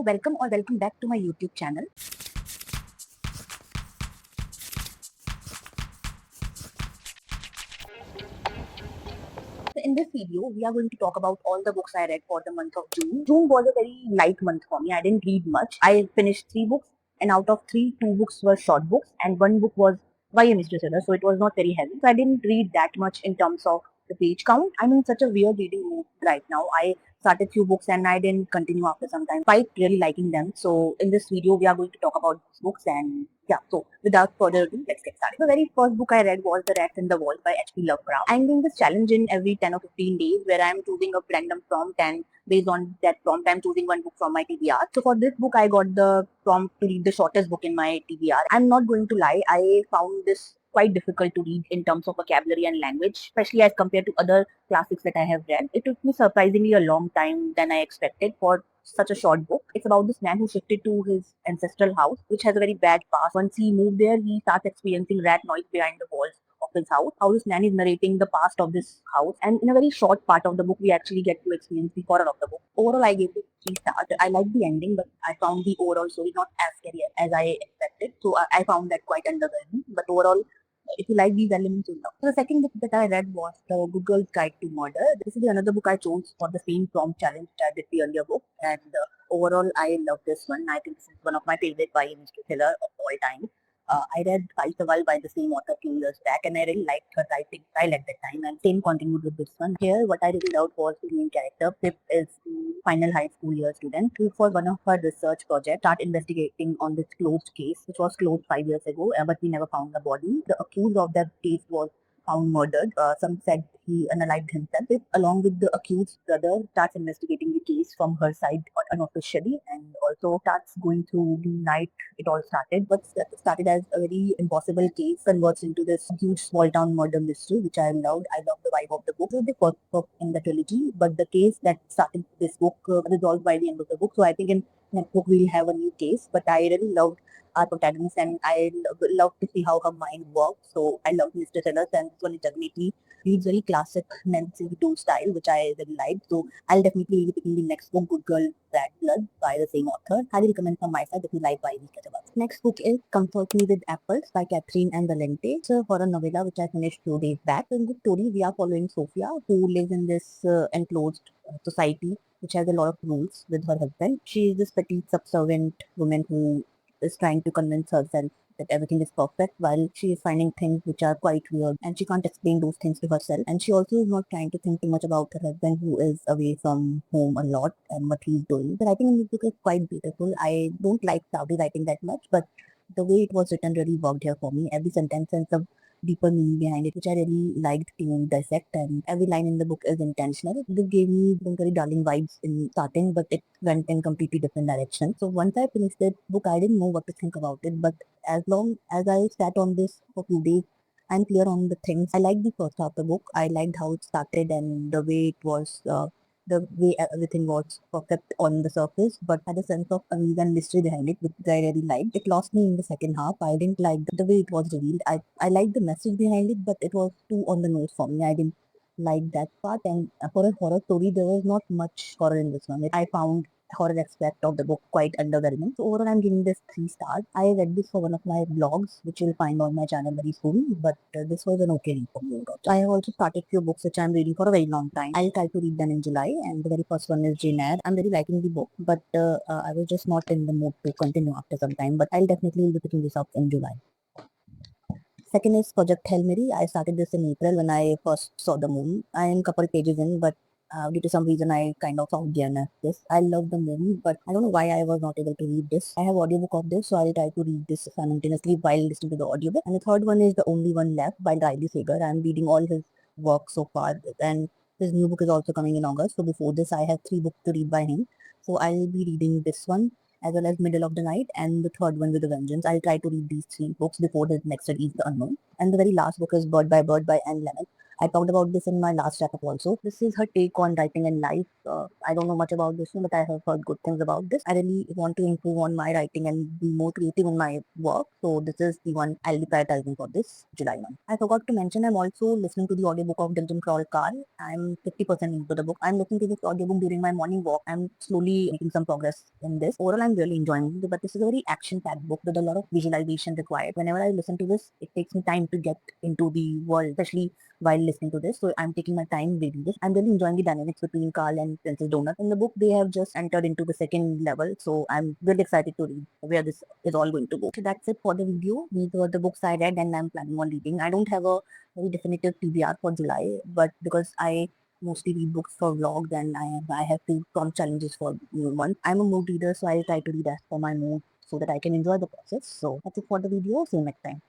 welcome or welcome back to my YouTube channel. So in this video, we are going to talk about all the books I read for the month of June. June was a very light month for me. I didn't read much. I finished 3 books, and out of three, 2 books were short books, and one book was by a mystery seller, so it was not very heavy. So I didn't read that much in terms of the page count. I'm in such a weird reading mood right now. I started few books and I didn't continue after some time. Quite really liking them. So in this video, we are going to talk about these books and yeah, so without further ado, let's get started. The very first book I read was The Rats in the Walls by H.P. Lovecraft. I'm doing this challenge in every 10 or 15 days where I'm choosing a random prompt and based on that prompt, I'm choosing one book from my TBR. So for this book, I got the prompt to read the shortest book in my TBR. I'm not going to lie, I found this quite difficult to read in terms of vocabulary and language, especially as compared to other classics that I have read. It took me surprisingly a long time than I expected for such a short book. It's about this man who shifted to his ancestral house, which has a very bad past. Once he moved there, he starts experiencing rat noise behind the walls of his house. How this man is narrating the past of this house, and in a very short part of the book, we actually get to experience the horror of the book. Overall, I gave it 3 stars. I liked the ending, but I found the overall story not as scary as I expected. So I found that quite underwhelming. But overall, if you like these elements, you'll love. So the second book that I read was The Good Girl's Guide to Murder. This is another book I chose for the same prompt challenge that I did the earlier book, and overall, I love this one. I think this is one of my favorite YA mystery thriller of all time. I read Fight the World by the same author 2 years back, and I really liked her writing style at that time, and same continued with this one. Here, what I really loved was the main character. Pip is the final high school year student who, for one of her research projects, start investigating on this closed case, which was closed 5 years ago, but we never found the body. The accused of that case was found murdered. Some said he unalived himself. It, along with the accused's brother, starts investigating the case from her side unofficially and also starts going through the night it all started. What started as a very impossible case converts into this huge small town murder mystery, which I loved. I love the vibe of the book. It was the first book in the trilogy, but the case that started this book resolved by the end of the book. So I think in that book we'll have a new case, but I really loved our protagonist, and I love to see how her mind works. So I love Mr. Sellers, and this one is definitely reads very classic Nancy Drew style, which I really like. So I'll definitely be picking the next book, Good Girl Bad Blood, by the same author. Highly recommend from my side if you like YA catalogs. Next book is Comfort Me with Apples by Catherine and Valente. It's a horror novella which I finished 2 days back. In this story, we are following Sophia, who lives in this enclosed society which has a lot of rules with her husband. She is this petite, subservient woman who is trying to convince herself that everything is perfect while she is finding things which are quite weird and she can't explain those things to herself. And she also is not trying to think too much about her husband who is away from home a lot and what he's doing. The writing in this book is quite beautiful. I don't like Saudi writing that much, but the way it was written really worked here for me. Every sentence has a deeper meaning behind it, which I really liked to dissect, and every line in the book is intentional. This gave me very darling vibes in starting, but it went in completely different direction. So once I finished that book, I didn't know what to think about it, but as long as I sat on this for 2 days, I'm clear on the things. I liked the first half of the book. I liked how it started and the way it was the way everything was perfect on the surface, but had a sense of unease and mystery behind it, which I really liked. It lost me in the second half. I didn't like the way it was revealed. I liked the message behind it, but it was too on the nose for me. I didn't like that part. And for a horror story, there was not much horror in this one. I found horror aspect of the book quite underwhelming. So overall, I'm giving this 3 stars. I read this for one of my blogs, which you'll find on my channel very soon. But this was an okay read for me overall. So I have also started few books which I'm reading for a very long time. I'll try to read them in July, and the very first one is Jane Eyre. I'm very liking the book, but I was just not in the mood to continue after some time. But I'll definitely be picking this up in July. Second is Project Hail Mary. I started this in April when I first saw the movie. I am a couple pages in, but due to some reason I kind of found the end of this. I love the movie, but I don't know why I was not able to read this. I have audiobook of this, so I'll try to read this simultaneously while listening to the audiobook. And the third one is The Only One Left by Riley Sager. I'm reading all his work so far, and his new book is also coming in August. So before this, I have 3 books to read by him. So I'll be reading this one as well as Middle of the Night, and the third one with a Vengeance. I'll try to read these 3 books before the next release, The Unknown. And the very last book is Bird by Anne Lemon. I talked about this in my last wrap-up also. This is her take on writing and life. I don't know much about this one, but I have heard good things about this. I really want to improve on my writing and be more creative in my work. So this is the one I'll be prioritizing for this July month. I forgot to mention I'm also listening to the audiobook of Diligent Crawl Car. I'm 50% into the book. I'm listening to this audiobook during my morning walk. I'm slowly making some progress in this. Overall, I'm really enjoying it, but this is a very action-packed book with a lot of visualization required. Whenever I listen to this, it takes me time to get into the world, especially while listening to this. So I'm taking my time reading this. I'm really enjoying the dynamics between Carl and Princess Donut. In the book, they have just entered into the second level. So I'm really excited to read where this is all going to go. So that's it for the video. These were the books I read and I'm planning on reading. I don't have a very definitive TBR for July, but because I mostly read books for vlogs and I have to prompt challenges for month. I'm a mood reader, so I'll try to read as per my mood so that I can enjoy the process. So that's it for the video. See you next time.